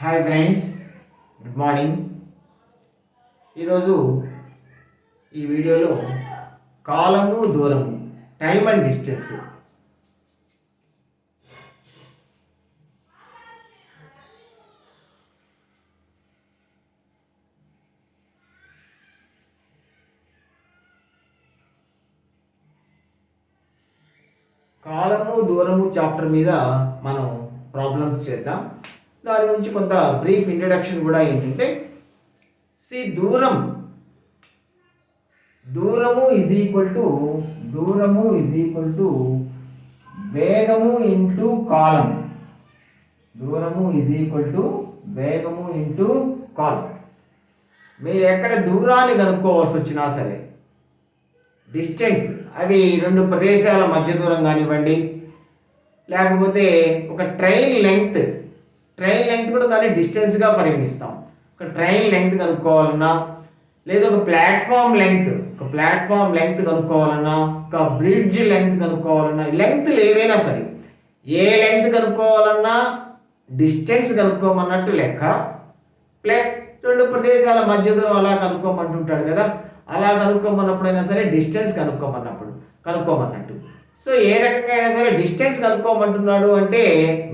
Hi friends, good morning. ఈరోజు ఈ వీడియోలో కాలము దూరము, టైమ్ అండ్ డిస్టెన్స్. కాలము దూరము చాప్టర్ మీద మనం ప్రాబ్లమ్స్ చేద్దాం. దాని గురించి కొంత బ్రీఫ్ ఇంట్రడక్షన్ కూడా ఏంటంటే, దూరము ఈజ్ ఈక్వల్ టు వేగము ఇంటూ కాలం. దూరము ఈజ్ ఈక్వల్ టు వేగము ఇంటూ కాలం. మీరు ఎక్కడ దూరాన్ని కనుక్కోవాల్సి వచ్చినా సరే, డిస్టెన్స్ అది రెండు ప్రదేశాల మధ్య దూరం కానివ్వండి, లేకపోతే ఒక ట్రైన్ లెంగ్త్ కూడా దాన్ని డిస్టెన్స్గా పరిగణిస్తాం. ఒక ట్రైన్ లెంగ్త్ కనుక్కోవాలన్నా, లేదా ఒక ప్లాట్ఫామ్ లెంగ్త్ కనుక్కోవాలన్నా, ఒక బ్రిడ్జ్ లెంగ్త్ కనుక్కోవాలన్నా, లెంగ్త్ ఏదైనా సరే, ఏ లెంగ్త్ కనుక్కోవాలన్నా డిస్టెన్స్ కనుక్కోమన్నట్టు లెక్క, ప్లస్ రెండు ప్రదేశాల మధ్య దూరం అలా కనుక్కోమంటుంటాడు కదా, అలా కనుక్కోమన్నప్పుడైనా సరే డిస్టెన్స్ కనుక్కోమన్నట్టు. సో ఏ రకంగా అయినా సరే డిస్టెన్స్ కనుక్కోమంటున్నాడు అంటే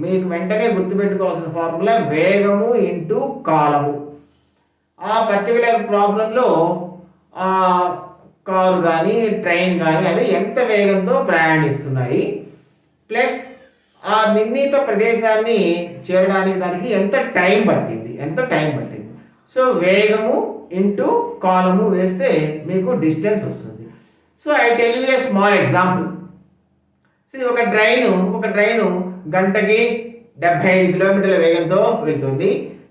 మీకు వెంటనే గుర్తుపెట్టుకోవాల్సిన ఫార్ములా వేగము ఇంటూ కాలము. ఆ పర్టికులర్ ప్రాబ్లంలో కారు కానీ ట్రైన్ కానీ అవి ఎంత వేగంతో ప్రయాణిస్తున్నాయి, ప్లస్ ఆ నిర్ణీత ప్రదేశాన్ని చేరడానికి దానికి ఎంత టైం పట్టింది. సో వేగము ఇంటూ కాలము వేస్తే మీకు డిస్టెన్స్ వస్తుంది. So I tell you a small example. ఒక ట్రైను గంటకి 75 కిలోమీటర్ల వేగంతో వెళ్తుంది.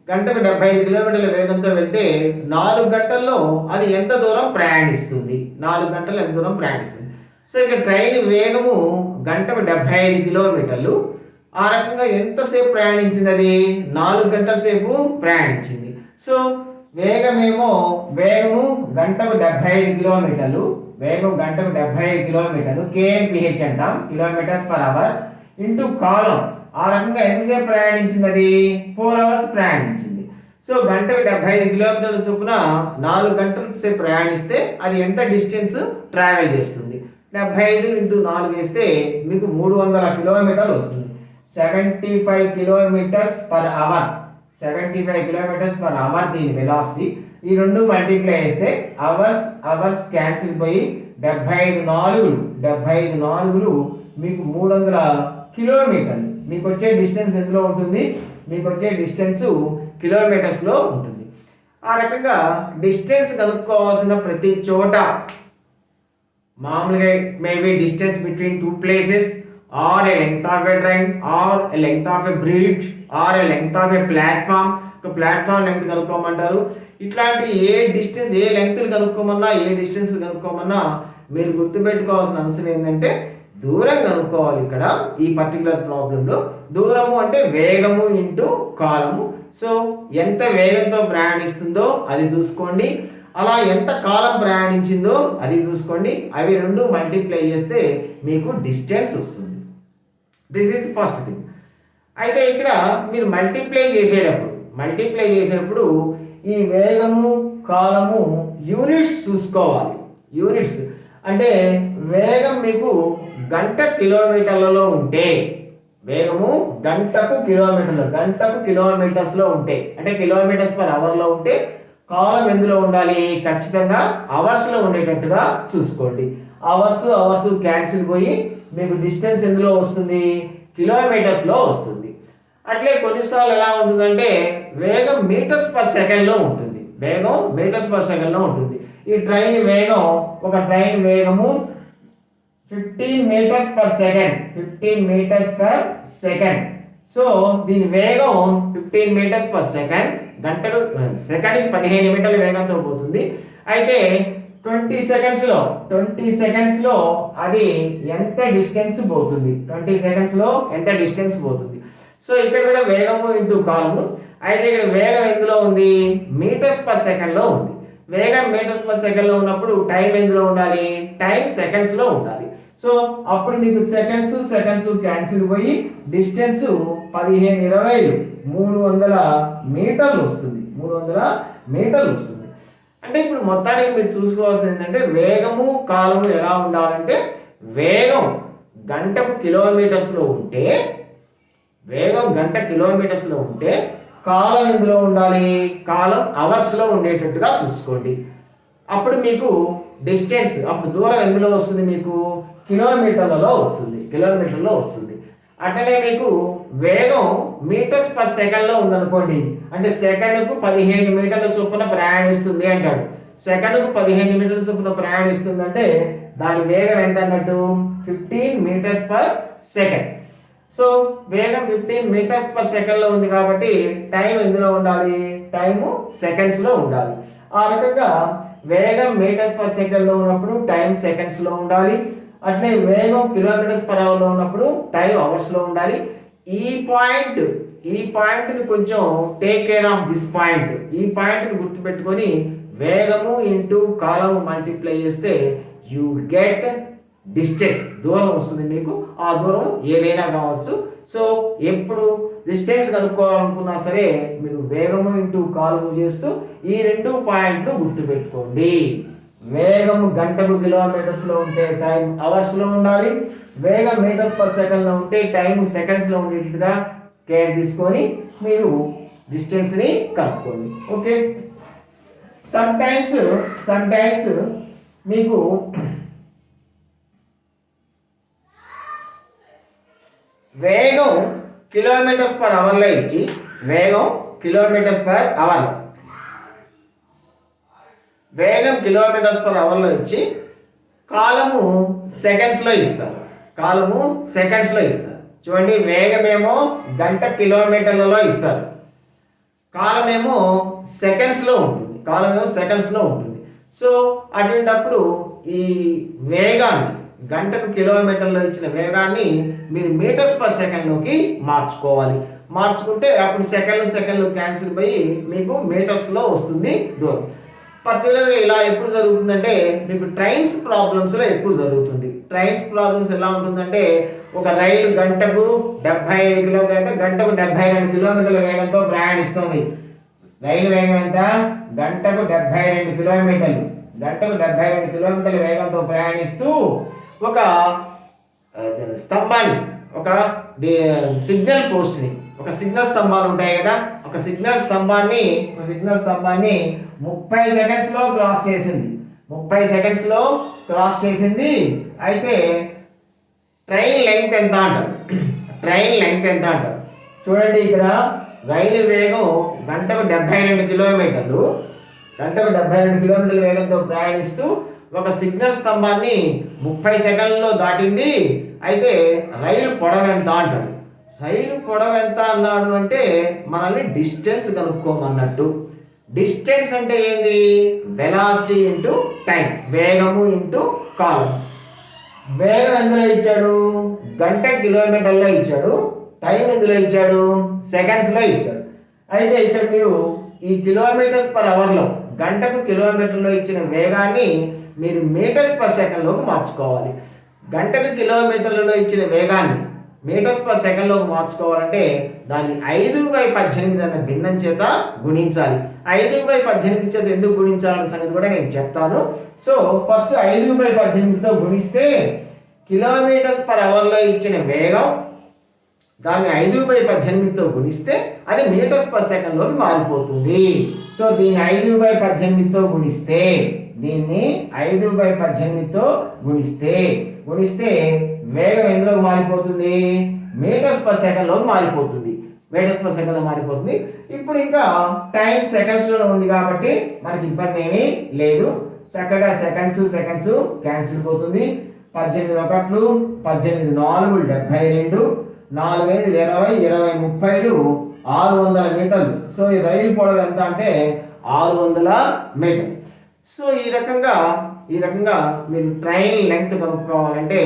గంటకు 75 కిలోమీటర్ల వేగంతో వెళ్తే 4 గంటల్లో అది ఎంత దూరం ప్రయాణిస్తుంది? 4 గంటలు ఎంత దూరం ప్రయాణిస్తుంది? సో ఇక ట్రైన్ వేగము గంటకు 75 కిలోమీటర్లు. ఆ రకంగా ఎంతసేపు ప్రయాణించింది? అది 4 గంటల సేపు ప్రయాణించింది. సో వేగము గంటకు 75 కిలోమీటర్లు, కేఎంపిహెచ్ అంటాం, కిలోమీటర్స్ పర్ అవర్, ఇంటూ కాలం. ఆ రకంగా ఎంతసేపు ప్రయాణించింది? అది 4 అవర్స్ ప్రయాణించింది. సో గంటకు 75 కిలోమీటర్ల చొప్పున 4 గంటల సేపు ప్రయాణిస్తే అది ఎంత డిస్టెన్స్ ట్రావెల్ చేస్తుంది? 75 ఇంటూ 4 వేస్తే మీకు 300 కిలోమీటర్లు వస్తుంది. 75 కిలోమీటర్స్ పర్ అవర్, దీని వెలాసిటీ. ఈ రెండు మల్టిప్లై చేస్తే అవర్స్ క్యాన్సిల్ పోయి 75 నాలుగులు మీకు 300 కిలోమీటర్లు. మీకు వచ్చే డిస్టెన్స్ ఎందులో ఉంటుంది? మీకు వచ్చే డిస్టెన్స్ కిలోమీటర్స్లో ఉంటుంది. ఆ రకంగా డిస్టెన్స్ కనుక్కోవాల్సిన ప్రతి చోట మామూలుగా maybe distance between 2 places, or a length of a train, or a length of a bridge, or a length of a platform. ఒక ప్లాట్ఫామ్ లెంగ్త్ కనుక్కోమంటారు. ఇట్లాంటి ఏ లెంగ్త్లు కనుక్కోమన్నా, ఏ డిస్టెన్స్ కనుక్కోమన్నా మీరు గుర్తుపెట్టుకోవాల్సిన అంశం ఏంటంటే దూరం కనుక్కోవాలి. ఇక్కడ ఈ పర్టికులర్ ప్రాబ్లంలో దూరము అంటే వేగము ఇంటూ కాలము. సో ఎంత వేగంతో ప్రయాణిస్తుందో అది చూసుకోండి, అలా ఎంత కాలం ప్రయాణించిందో అది చూసుకోండి. అవి రెండు మల్టిప్లై చేస్తే మీకు డిస్టెన్స్ వస్తుంది. This is first thing. అయితే ఇక్కడ మీరు మల్టిప్లై చేసేటప్పుడు ఈ వేగము కాలము యూనిట్స్ చూసుకోవాలి. యూనిట్స్ అంటే వేగం మీకు గంట కిలోమీటర్లలో ఉంటే, వేగము గంటకు కిలోమీటర్స్లో ఉంటే, అంటే కిలోమీటర్స్ పర్ అవర్లో ఉంటే, కాలం ఎందులో ఉండాలి? ఖచ్చితంగా అవర్స్లో ఉండేటట్టుగా చూసుకోండి. అవర్స్ క్యాన్సిల్ పోయి మీకు డిస్టెన్స్ ఎందులో వస్తుంది? కిలోమీటర్స్లో వస్తుంది. అట్లే కొన్నిసార్లు ఎలా ఉంటుందంటే వేగం మీటర్స్ పర్ సెకండ్లో ఉంటుంది. ఈ ట్రైన్ వేగము 15 మీటర్స్ పర్ సెకండ్. సో దీని వేగం 15 మీటర్స్ పర్ సెకండ్. సెకండ్కి 15 మీటర్ల వేగంతో పోతుంది. అయితే 20 సెకండ్స్లో అది ఎంత డిస్టెన్స్ పోతుంది? సో ఇక్కడ కూడా వేగము ఇంటూ కాలము. అయితే ఇక్కడ వేగం ఎందులో ఉంది? మీటర్స్ పర్ సెకండ్లో ఉంది. వేగం మీటర్స్ పర్ సెకండ్లో ఉన్నప్పుడు టైం ఎందులో ఉండాలి? టైం సెకండ్స్లో ఉండాలి. సో అప్పుడు మీకు సెకండ్స్ క్యాన్సిల్ పోయి డిస్టెన్స్ 15-20 300 మీటర్లు వస్తుంది. 300 మీటర్లు వస్తుంది. అంటే ఇప్పుడు మొత్తానికి మీరు చూసుకోవాల్సింది ఏంటంటే వేగము కాలము ఎలా ఉండాలంటే వేగం గంటకు కిలోమీటర్స్లో ఉంటే కాలం ఎందులో ఉండాలి, కాలం అవర్స్లో ఉండేటట్టుగా చూసుకోండి. అప్పుడు మీకు డిస్టెన్స్, అప్పుడు దూరం ఎందులో వస్తుంది, మీకు కిలోమీటర్లలో వస్తుంది. అట్లనే మీకు వేగం మీటర్స్ పర్ సెకండ్లో ఉందనుకోండి, అంటే సెకండ్కు 15 మీటర్ల చొప్పున ప్రయాణిస్తుంది అంటాడు. సెకండ్కు 15 మీటర్ల చొప్పున ప్రయాణిస్తుంది అంటే దాని వేగం ఎంత అన్నట్టు 15 మీటర్స్ పర్ సెకండ్. సో వేగం 15 మీటర్స్ పర్ సెకండ్లో ఉంది కాబట్టి టైం ఎందులో ఉండాలి, టైము సెకండ్స్లో ఉండాలి. ఆ రకంగా వేగం మీటర్స్ పర్ సెకండ్లో ఉన్నప్పుడు టైం సెకండ్స్లో ఉండాలి. అట్లే వేగం కిలోమీటర్స్ పర్ అవర్లో ఉన్నప్పుడు టైం అవర్స్లో ఉండాలి. ఈ పాయింట్ని కొంచెం take care of this point. ఈ పాయింట్ని గుర్తుపెట్టుకొని వేగము ఇంటూ కాలము మల్టిప్లై చేస్తే యూ గెట్ డిస్టెన్స్, దూరం వస్తుంది మీకు. ఆ దూరం ఏదైనా కావచ్చు. సో ఎప్పుడు డిస్టెన్స్ కనుక్కోవాలనుకున్నా సరే మీరు వేగము ఇంటూ కాలము చేస్తూ ఈ 2 పాయింట్లు గుర్తుపెట్టుకోండి. వేగము గంటకు కిలోమీటర్స్లో ఉంటే టైం అవర్స్లో ఉండాలి. వేగం మీటర్స్ పర్ సెకండ్లో ఉంటే టైం సెకండ్స్లో ఉండేట్టుగా కేర్ తీసుకొని మీరు డిస్టెన్స్ని కనుక్కోండి. ఓకే, సమ్ టైమ్స్ మీకు వేగం కిలోమీటర్స్ పర్ అవర్లో ఇచ్చి వేగం కిలోమీటర్స్ పర్ అవర్లో ఇచ్చి కాలము సెకండ్స్లో ఇస్తారు. చూడండి, వేగమేమో గంట కిలోమీటర్లలో ఇస్తారు, కాలమేమో సెకండ్స్లో ఉంటుంది. సో అటువంటిప్పుడు ఈ వేగాన్ని గంటకు కిలోమీటర్లో ఇచ్చిన వేగాన్ని మీరు మీటర్స్ పర్ సెకండ్లోకి మార్చుకుంటే అప్పుడు సెకండ్లు క్యాన్సిల్ పోయి మీకు మీటర్స్లో వస్తుంది దూరం. పర్టికులర్గా ఇలా ఎప్పుడు జరుగుతుందంటే మీకు ట్రైన్స్ ప్రాబ్లమ్స్లో ఎక్కువ జరుగుతుంది. ట్రైన్స్ ప్రాబ్లమ్స్ ఎలా ఉంటుందంటే ఒక రైలు గంటకు 75 కిలోమీటర్లు గంటకు 72 కిలోమీటర్ల వేగంతో ప్రయాణిస్తుంది. రైలు వేగం ఎంత, గంటకు 72 కిలోమీటర్ల వేగంతో ప్రయాణిస్తూ ఒక స్తంభాన్ని, ఒక సిగ్నల్ పోస్ట్ని, ఒక సిగ్నల్ స్తంభాలు ఉంటాయి కదా, ఒక సిగ్నల్ స్తంభాన్ని 30 సెకండ్స్లో క్రాస్ చేసింది. అయితే ట్రైన్ లెంగ్త్ ఎంత అంటారు. చూడండి, ఇక్కడ రైలు వేగం గంటకు 72 కిలోమీటర్ల వేగంతో ప్రయాణిస్తూ ఒక సిగ్నల్ స్తంభాన్ని 30 సెకండ్లలో దాటింది. అయితే రైలు పొడవు ఎంత అంటాడు. రైలు పొడవు ఎంత అన్నాడు అంటే మనల్ని డిస్టెన్స్ కనుక్కోమన్నట్టు. డిస్టెన్స్ అంటే ఏంది, వెలాసిటీ ఇంటూ టైం, వేగము ఇంటూ కాలం. వేగం ఎందులో ఇచ్చాడు, గంట కిలోమీటర్లో ఇచ్చాడు. టైం ఎందులో ఇచ్చాడు, సెకండ్స్లో ఇచ్చాడు. అయితే ఇక్కడ మీరు ఈ కిలోమీటర్స్ పర్ అవర్లో గంటకు కిలోమీటర్లో ఇచ్చిన వేగాన్ని మీరు మీటర్స్ పర్ సెకండ్లోకి మార్చుకోవాలి. గంటకు కిలోమీటర్లలో ఇచ్చిన వేగాన్ని మీటర్స్ పర్ సెకండ్లోకి మార్చుకోవాలంటే దాన్ని 5/18 అన్న భిన్నం చేత గుణించాలి. 5/18 చేత ఎందుకు గుణించాలన్న సంగతి కూడా నేను చెప్తాను. సో ఫస్ట్ 5/18తో గుణిస్తే కిలోమీటర్స్ పర్ అవర్లో ఇచ్చిన వేగం దాన్ని 5/18తో గుణిస్తే అది మీటర్స్ పర్ సెకండ్లోకి మారిపోతుంది. సో దీన్ని 5/18తో గుణిస్తే వేగం ఎందులోకి మారిపోతుంది, మీటర్స్ పర్ సెకండ్లోకి మారిపోతుంది. ఇప్పుడు ఇంకా టైం సెకండ్స్లో ఉంది కాబట్టి మనకి ఇబ్బంది ఏమీ లేదు. చక్కగా సెకండ్స్ క్యాన్సిల్ పోతుంది. 18 ఒకట్లు 18 4 72, 4 5 20, 20 30 600 మీటర్లు. సో ఈ రైలు పొడవు ఎంత అంటే 600 మీటర్లు. సో ఈ రకంగా మీరు ట్రైన్ లెంగ్త్ కనుక్కోవాలంటే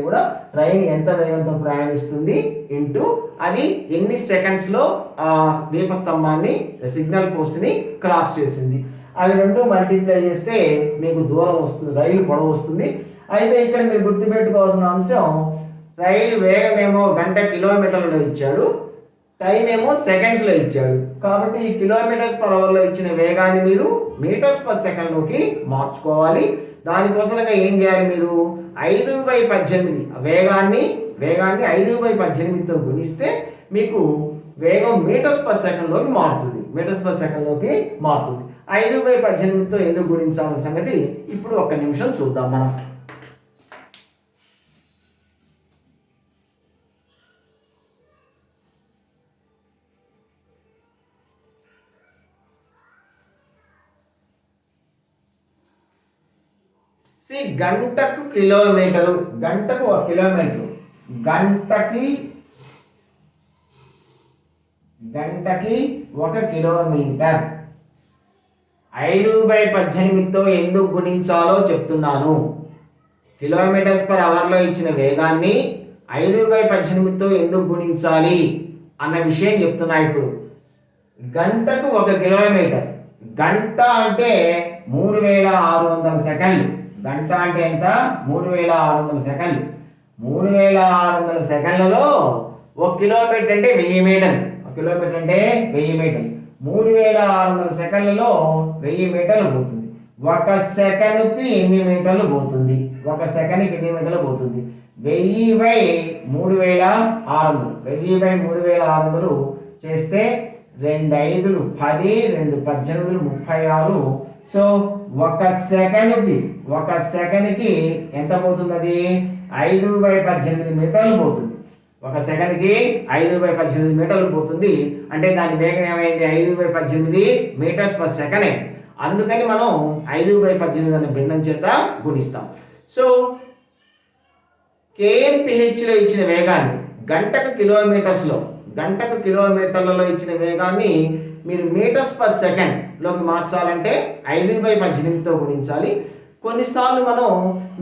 కూడా ట్రైన్ ఎంత వేగంతో ప్రయాణిస్తుంది ఇంటూ అది ఎన్ని సెకండ్స్లో ఆ దీపస్తంభాన్ని, సిగ్నల్ పోస్ట్ని క్రాస్ చేసింది. అవి రెండు మల్టిప్లై చేస్తే మీకు దూరం వస్తుంది, రైలు పొడవు వస్తుంది. అయితే ఇక్కడ మీరు గుర్తుపెట్టుకోవాల్సిన అంశం, రైలు వేగం ఏమో గంట కిలోమీటర్లలో ఇచ్చాడు, టైం ఏమో సెకండ్స్లో ఇచ్చాడు. కాబట్టి ఈ కిలోమీటర్స్ పర్ అవర్లో ఇచ్చిన వేగాన్ని మీరు మీటర్స్ పర్ సెకండ్లోకి మార్చుకోవాలి. దానికోసంగా ఏం చేయాలి, మీరు 5/18 వేగాన్ని 5/18తో గుణిస్తే మీకు వేగం మీటర్స్ పర్ సెకండ్లోకి మారుతుంది. 5/18తో ఎందుకు గుణించాలన్న సంగతి ఇప్పుడు ఒక్క నిమిషం చూద్దాం మనం. గంటకు కిలోమీటరు, గంటకు 1 కిలోమీటరు, గంటకి 1 కిలోమీటర్ 5/18తో ఎందుకు గుణించాలో చెప్తున్నాను. కిలోమీటర్స్ పర్ అవర్లో ఇచ్చిన వేగాన్ని 5/18తో ఎందుకు గుణించాలి అన్న విషయం చెప్తున్నా. ఇప్పుడు గంటకు 1 కిలోమీటర్, గంట అంటే 3600 సెకండ్లు. గంట అంటే ఎంత? 3600 సెకండ్లు. 3600 సెకండ్లలో 1 కిలోమీటర్ అంటే 1000 మీటర్లు. 1 కిలోమీటర్ అంటే 1000 మీటర్లు. 3600 సెకండ్లలో 1000 మీటర్లు పోతుంది. 1 సెకండ్కి ఎన్ని మీటర్లు పోతుంది? 1 సెకండ్కి ఎన్ని మీటర్లు పోతుంది? 1000/3600. 1000/3600 చేస్తే 2 5లు 10, 2 18లు 36. సో 1 సెకండ్కి ఎంత పోతుంది? అది 5/18 మీటర్లు పోతుంది. 1 సెకండ్కి 5/18 మీటర్లు పోతుంది. అంటే దాని వేగం ఏమైంది? 5/18 మీటర్స్ పర్ సెకండ్ అయింది. అందుకని మనం 5/18 అనే భిన్నం చేత గుణిస్తాం. సో KMPHలో ఇచ్చిన వేగాన్ని గంటకు కిలోమీటర్లలో ఇచ్చిన వేగాన్ని మీరు మీటర్స్ పర్ సెకండ్లోకి మార్చాలంటే 5/18తో గుణించాలి. కొన్నిసార్లు మనం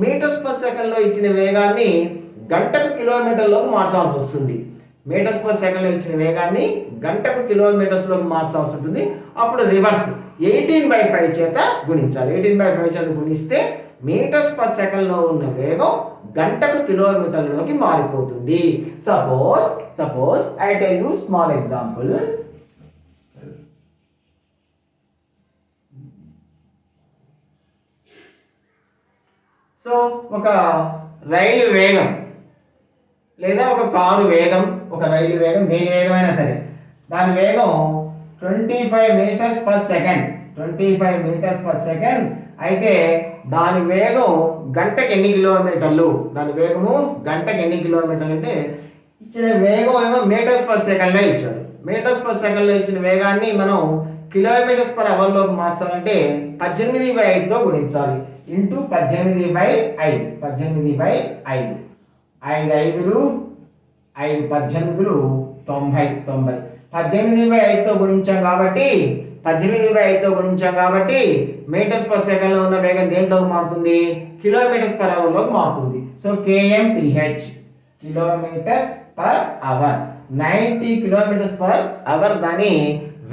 మీటర్స్ పర్ సెకండ్లో ఇచ్చిన వేగాన్ని గంటకు కిలోమీటర్లోకి మార్చాల్సి వస్తుంది. మీటర్స్ పర్ సెకండ్లో ఇచ్చిన వేగాన్ని గంటకు కిలోమీటర్స్లోకి మార్చాల్సి ఉంటుంది. అప్పుడు రివర్స్ 18/5 చేత గుణించాలి. 18/5 చేత గుణిస్తే మీటర్స్ పర్ సెకండ్లో ఉన్న వేగం గంటకు కిలోమీటర్లోకి మారిపోతుంది. Suppose I tell you small example. So ఒక రైలు వేగం లేదా ఒక కారు వేగం, ఒక రైలు వేగం, దేని వేగమైనా సరే దాని వేగం 25 metres per second. 25 metres per second అయితే దాని వేగం గంటకి ఎన్ని కిలోమీటర్లు? దాని వేగము గంటకి ఎన్ని కిలోమీటర్లు అంటే ఇచ్చిన వేగం ఏమో మీటర్స్ పర్ సెకండ్లో ఇచ్చాడు. మీటర్స్ పర్ సెకండ్లో ఇచ్చిన వేగాన్ని మనం కిలోమీటర్స్ పర్ అవర్లోకి మార్చాలంటే 18/5తో గుణించాలి. ఇంటూ 18/5. 18/5. 5 5లు 5 18లు 90. 18/5తో గుణించాం కాబట్టి మీటర్స్ పర్ సెకండ్లో ఉన్న వేగం దేంట్లోకి మారుతుంది? కిలోమీటర్స్ పర్ అవర్లోకి మారుతుంది. So KMPH kilometres per hour, 90 kilometres per hour దాని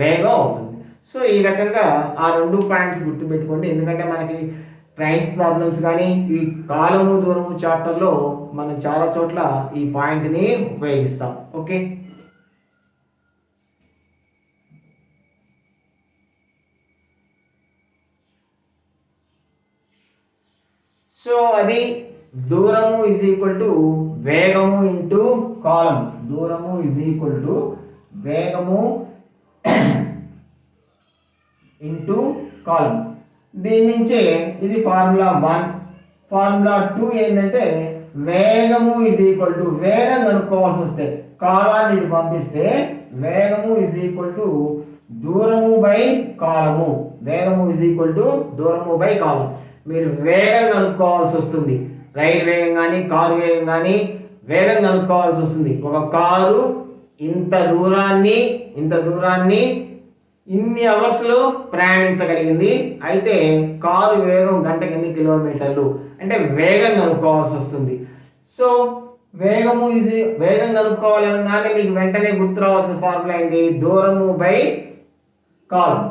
వేగం అవుతుంది. సో ఈ రకంగా ఆ 2 పాయింట్స్ గుర్తుపెట్టుకోండి. ఎందుకంటే మనకి ట్రైన్స్ ప్రాబ్లమ్స్ కానీ ఈ కాలము దూరము చాప్టర్లో మనం చాలా చోట్ల ఈ పాయింట్ని ఉపయోగిస్తాం. ఓకే, సో అది దూరము ఈజ్ ఈక్వల్ టు వేగము ఇంటూ కాలం. దూరము ఈజ్ ఈక్వల్ టు వేగము ఇంటూ కాలం. దీని నుంచే ఇది ఫార్ములా 1. ఫార్ములా 2 ఏంటంటే వేగము ఈజ్ ఈక్వల్ టు, వేగం కనుక్కోవాల్సి వస్తే కాలాన్ని ఇటు పంపిస్తే వేగము ఈజ్ ఈక్వల్ టు దూరము బై కాలము. వేగము ఈజ్ ఈక్వల్ టు దూరము బై కాలం. మీరు వేగం కనుక్కోవాల్సి వస్తుంది. రైలు వేగం కానీ కారు వేగం కానీ వేగం కనుక్కోవాల్సి వస్తుంది. ఒక కారు ఇంత దూరాన్ని ఇన్ని అవర్స్లో ప్రయాణించగలిగింది. అయితే కారు వేగం గంటకి ఎన్ని కిలోమీటర్లు అంటే వేగం కనుక్కోవాల్సి వస్తుంది. సో వేగం కనుక్కోవాలనగానే మీకు వెంటనే గుర్తు రావాల్సిన ఫార్ములా ఏంటి? దూరము బై కాలం.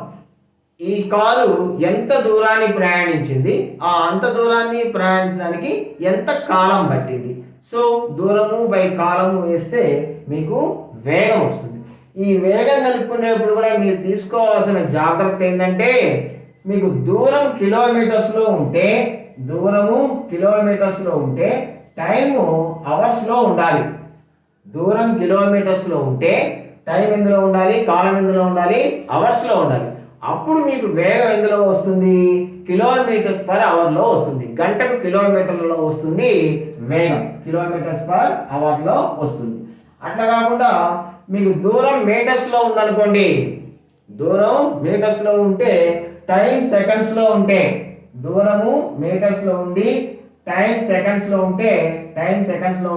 ఈ కారు ఎంత దూరాన్ని ప్రయాణించింది, ఆ అంత దూరాన్ని ప్రయాణించడానికి ఎంత కాలం పట్టింది. సో దూరము బై కాలము వేస్తే మీకు వేగం వస్తుంది. ఈ వేగం కనుక్కునేప్పుడు కూడా మీరు తీసుకోవాల్సిన జాగ్రత్త ఏంటంటే, మీకు దూరం కిలోమీటర్స్లో ఉంటే టైము అవర్స్లో ఉండాలి. దూరం కిలోమీటర్స్లో ఉంటే టైం ఎందులో ఉండాలి, కాలం ఎందులో ఉండాలి, అవర్స్లో ఉండాలి. అప్పుడు మీకు వేగం ఎందులో వస్తుంది, కిలోమీటర్స్ పర్ అవర్లో వస్తుంది. గంటకు కిలోమీటర్లలో వస్తుంది వేగం, కిలోమీటర్స్ పర్ అవర్లో వస్తుంది. అట్లా కాకుండా మీకు దూరం మీటర్స్లో ఉందనుకోండి, దూరం మీటర్స్లో ఉంటే టైం సెకండ్స్లో ఉంటే, దూరము మీటర్స్లో ఉండి టైం సెకండ్స్లో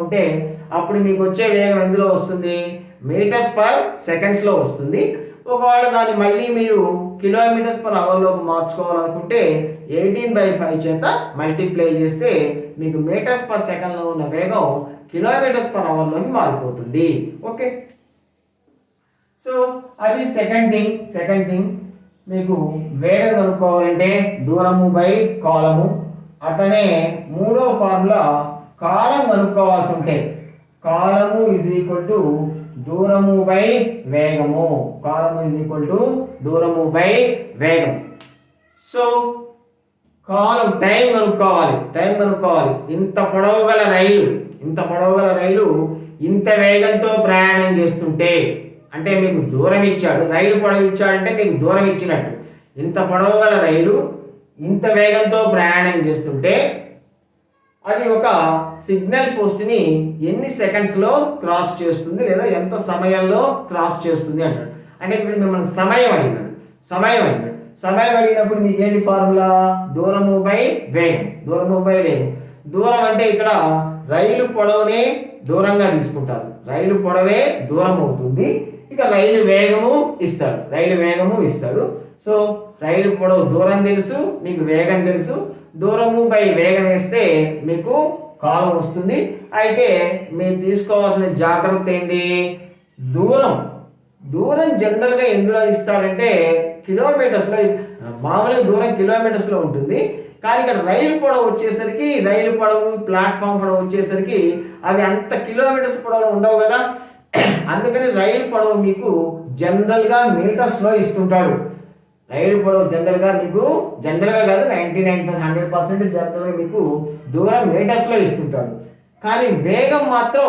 ఉంటే అప్పుడు మీకు వచ్చే వేగం ఎందులో వస్తుంది, మీటర్స్ పర్ సెకండ్స్లో వస్తుంది. ఒకవేళ దాన్ని మళ్ళీ మీరు కిలోమీటర్స్ పర్ అవర్లోకి మార్చుకోవాలనుకుంటే 18/5 చేత మల్టిప్లై చేస్తే మీకు మీటర్స్ పర్ సెకండ్లో ఉన్న వేగం కిలోమీటర్స్ పర్ అవర్లోకి మారిపోతుంది. ఓకే, సో అది సెకండ్ థింగ్. మీకు వేగం కనుక్కోవాలంటే దూరము బై కాలము. అట్లనే మూడో ఫార్ములా కాలం కనుక్కోవాల్సి ఉంటే కాలము ఈజ్ ఈక్వల్ టు దూరము బై వేగము. సో కాలం టైం కనుక్కోవాలి. ఇంత పొడవు గల రైలు ఇంత వేగంతో ప్రయాణం చేస్తుంటే, అంటే మీకు దూరం ఇచ్చాడు, రైలు పొడవు ఇచ్చాడంటే మీకు దూరం ఇచ్చినట్టు. ఇంత పొడవు గల రైలు ఇంత వేగంతో ప్రయాణం చేస్తుంటే అది ఒక సిగ్నల్ పోస్ట్ని ఎన్ని సెకండ్స్లో క్రాస్ చేస్తుంది, లేదా ఎంత సమయంలో క్రాస్ చేస్తుంది అంటాడు. అంటే ఇప్పుడు మిమ్మల్ని సమయం అడిగాడు. సమయం అడిగినప్పుడు మీకు ఏంటి ఫార్ములా, దూరము బై వేగం. దూరం అంటే ఇక్కడ రైలు పొడవునే దూరంగా తీసుకుంటారు, రైలు పొడవే దూరం అవుతుంది. ఇక రైలు వేగము ఇస్తాడు. సో రైలు పొడవు దూరం తెలుసు, మీకు వేగం తెలుసు. దూరము బై వేగం వేస్తే మీకు కాలం వస్తుంది. అయితే మీరు తీసుకోవాల్సిన జాగ్రత్త ఏంది, దూరం జనరల్గా ఎందులో ఇస్తాడంటే కిలోమీటర్స్లో. మామూలుగా దూరం కిలోమీటర్స్లో ఉంటుంది, కానీ ఇక్కడ రైలు పొడవు ప్లాట్ఫామ్ పొడవు వచ్చేసరికి అవి అంత కిలోమీటర్స్ పొడవులో ఉండవు కదా. అందుకని రైలు పొడవు మీకు జనరల్గా మీటర్స్లో ఇస్తుంటాడు. రైలు పొడవు జనరల్గా కాదు, 99% జనరల్గా మీకు దూరం మీటర్స్లో ఇస్తుంటాడు. కానీ వేగం మాత్రం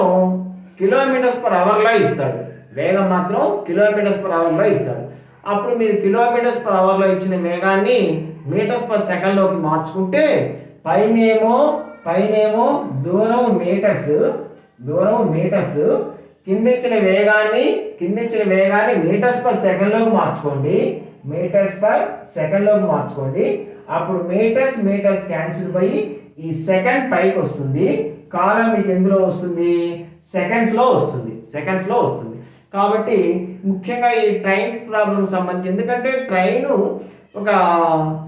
కిలోమీటర్స్ పర్ అవర్లో ఇస్తాడు. అప్పుడు మీరు కిలోమీటర్స్ పర్ అవర్లో ఇచ్చిన వేగాన్ని మీటర్స్ పర్ సెకండ్లోకి మార్చుకుంటే పైనేమో దూరం మీటర్స్, కింద ఇచ్చిన వేగాన్ని మీటర్స్ పర్ సెకండ్లోకి మార్చుకోండి. అప్పుడు మీటర్స్ క్యాన్సిల్ అయ్యి ఈ సెకండ్ పైకి వస్తుంది. కాలం మీకు ఎందులో వస్తుంది, సెకండ్స్లో వస్తుంది. కాబట్టి ముఖ్యంగా ఈ ట్రైన్స్ ప్రాబ్లం సంబంధించి, ఎందుకంటే ట్రైను ఒక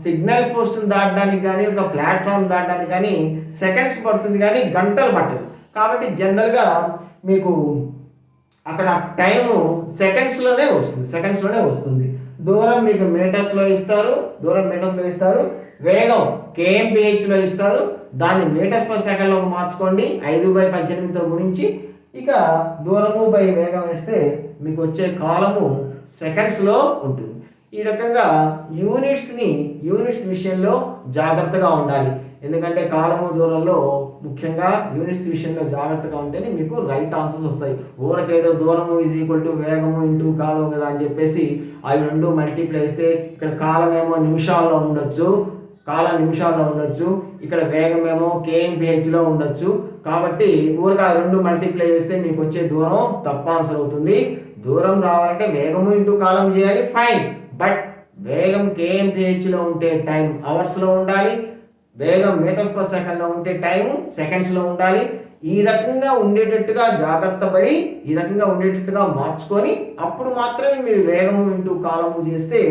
సిగ్నల్ పోస్ట్ని దాటడానికి కానీ ఒక ప్లాట్ఫామ్ దాటడానికి కానీ సెకండ్స్ పడుతుంది కానీ గంటలు పట్టదు. కాబట్టి జనరల్గా మీకు అక్కడ టైము సెకండ్స్లోనే వస్తుంది. దూరం మీకు మీటర్స్లో ఇస్తారు, వేగం kmph ఇస్తారు. దాన్ని మీటర్స్ పర్ సెకండ్లోకి మార్చుకోండి, 5/18తో గుణించి. ఇక దూరము బై వేగం వేస్తే మీకు వచ్చే కాలము సెకండ్స్లో ఉంటుంది. ఈ రకంగా యూనిట్స్ విషయంలో జాగ్రత్తగా ఉండాలి. ఎందుకంటే కాలము దూరంలో ముఖ్యంగా యూనిట్స్ విషయంలో జాగ్రత్తగా ఉంటేనే మీకు రైట్ ఆన్సర్స్ వస్తాయి. ఊరకేదో దూరము ఈజ్ ఈక్వల్ టు వేగము ఇంటూ కాలం కదా అని చెప్పేసి అవి రెండు మల్టిప్లై చేస్తే ఇక్కడ కాలం ఏమో నిమిషాల్లో ఉండొచ్చు, ఇక్కడ వేగం ఏమో kmph ఉండొచ్చు. కాబట్టి ఊరగా రెండు మల్టిప్లై చేస్తే మీకు వచ్చే దూరం తప్ప ఆన్సర్ అవుతుంది. దూరం రావాలంటే వేగము ఇంటూ కాలం చేయాలి, ఫైన్. బట్ వేగం kmph ఉంటే టైం అవర్స్లో ఉండాలి, వేగం మీటర్స్ పర్ సెకండ్లో ఉంటే టైం సెకండ్స్లో ఉండాలి. ఈ రకంగా ఉండేటట్టుగా జాగ్రత్త పడి ఈ రకంగా ఉండేటట్టుగా మార్చుకొని అప్పుడు మాత్రమే మీరు వేగము ఇంటూ కాలము చేస్తే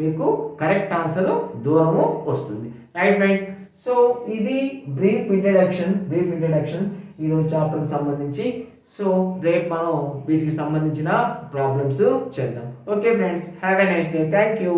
మీకు కరెక్ట్ ఆన్సర్ దూరము వస్తుంది. రైట్ ఫ్రెండ్స్, సో ఇది బ్రీఫ్ ఇంట్రడక్షన్ ఈరోజు చాప్టర్కి సంబంధించి. సో రేపు మనం వీటికి సంబంధించిన ప్రాబ్లమ్స్ చేద్దాం. Okay friends, have a nice day. Thank you.